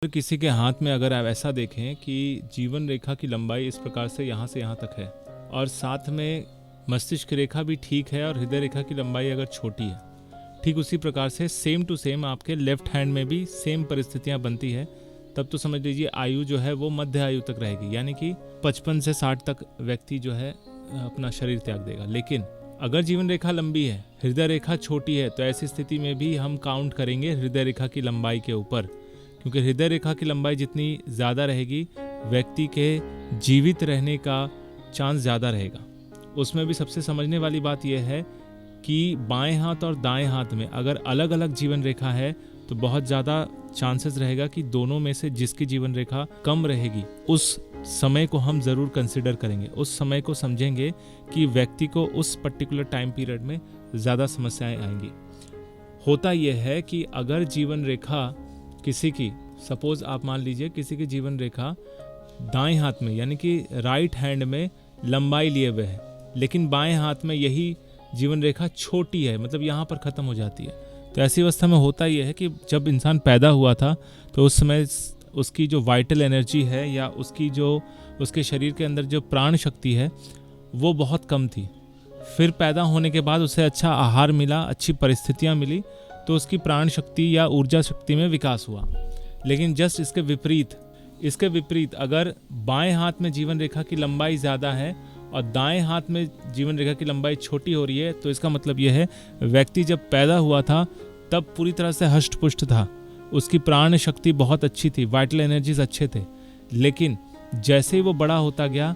तो किसी के हाथ में अगर आप ऐसा देखें कि जीवन रेखा की लंबाई इस प्रकार से यहाँ तक है और साथ में मस्तिष्क रेखा भी ठीक है और हृदय रेखा की लंबाई अगर छोटी है, ठीक उसी प्रकार से सेम टू सेम आपके लेफ्ट हैंड में भी सेम परिस्थितियाँ बनती है, तब तो समझ लीजिए आयु जो है वो मध्य आयु तक रहेगी, यानी कि 55 से 60 तक व्यक्ति जो है अपना शरीर त्याग देगा। लेकिन अगर जीवन रेखा लंबी है, हृदय रेखा छोटी है, तो ऐसी स्थिति में भी हम काउंट करेंगे हृदय रेखा की लंबाई के ऊपर, क्योंकि हृदय रेखा की लंबाई जितनी ज़्यादा रहेगी व्यक्ति के जीवित रहने का चांस ज़्यादा रहेगा। उसमें भी सबसे समझने वाली बात यह है कि बाएं हाथ और दाएं हाथ में अगर अलग अलग जीवन रेखा है तो बहुत ज़्यादा चांसेस रहेगा कि दोनों में से जिसकी जीवन रेखा कम रहेगी उस समय को हम ज़रूर कंसिडर करेंगे, उस समय को समझेंगे कि व्यक्ति को उस पर्टिकुलर टाइम पीरियड में ज़्यादा समस्याएं आएंगी। होता यह है कि अगर जीवन रेखा किसी की, सपोज आप मान लीजिए किसी की जीवन रेखा दाएं हाथ में यानी कि राइट हैंड में लंबाई लिए हुए है, लेकिन बाएं हाथ में यही जीवन रेखा छोटी है, मतलब यहाँ पर ख़त्म हो जाती है, तो ऐसी अवस्था में होता यह है कि जब इंसान पैदा हुआ था तो उस समय उसकी जो वाइटल एनर्जी है या उसकी जो उसके शरीर के अंदर जो प्राण शक्ति है वो बहुत कम थी। फिर पैदा होने के बाद उसे अच्छा आहार मिला, अच्छी परिस्थितियाँ मिली, तो उसकी प्राण शक्ति या ऊर्जा शक्ति में विकास हुआ। लेकिन जस्ट इसके विपरीत अगर बाएं हाथ में जीवन रेखा की लंबाई ज़्यादा है और दाएं हाथ में जीवन रेखा की लंबाई छोटी हो रही है, तो इसका मतलब यह है व्यक्ति जब पैदा हुआ था तब पूरी तरह से हष्ट पुष्ट था, उसकी प्राण शक्ति बहुत अच्छी थी, वाइटल एनर्जीज अच्छे थे, लेकिन जैसे ही वो बड़ा होता गया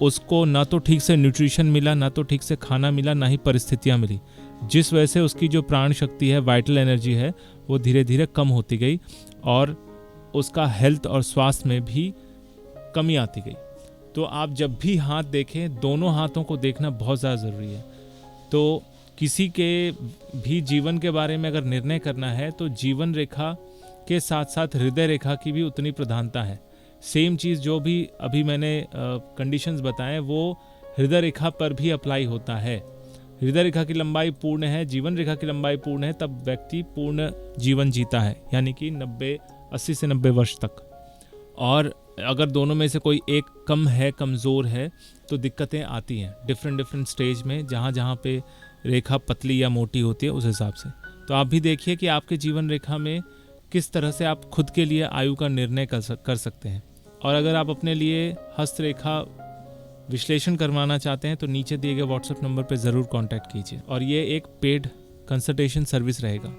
उसको ना तो ठीक से न्यूट्रिशन मिला, ना तो ठीक से खाना मिला, ना ही परिस्थितियाँ मिली, जिस वजह से उसकी जो प्राण शक्ति है, वाइटल एनर्जी है, वो धीरे धीरे कम होती गई और उसका हेल्थ और स्वास्थ्य में भी कमी आती गई। तो आप जब भी हाथ देखें, दोनों हाथों को देखना बहुत ज़्यादा ज़रूरी है। तो किसी के भी जीवन के बारे में अगर निर्णय करना है तो जीवन रेखा के साथ साथ हृदय रेखा की भी उतनी प्रधानता है। सेम चीज़ जो भी अभी मैंने कंडीशंस बताएं वो हृदय रेखा पर भी अप्लाई होता है। हृदय रेखा की लंबाई पूर्ण है, जीवन रेखा की लंबाई पूर्ण है, तब व्यक्ति पूर्ण जीवन जीता है, यानी कि 80 से 90 वर्ष तक। और अगर दोनों में से कोई एक कम है, कमज़ोर है, तो दिक्कतें आती हैं डिफरेंट स्टेज में, जहाँ पे रेखा पतली या मोटी होती है उस हिसाब से। तो आप भी देखिए कि आपके जीवन रेखा में किस तरह से आप खुद के लिए आयु का निर्णय कर सकते हैं। और अगर आप अपने लिए हस्तरेखा विश्लेषण करवाना चाहते हैं तो नीचे दिए गए व्हाट्सएप नंबर पर ज़रूर कांटेक्ट कीजिए, और ये एक पेड कंसल्टेशन सर्विस रहेगा।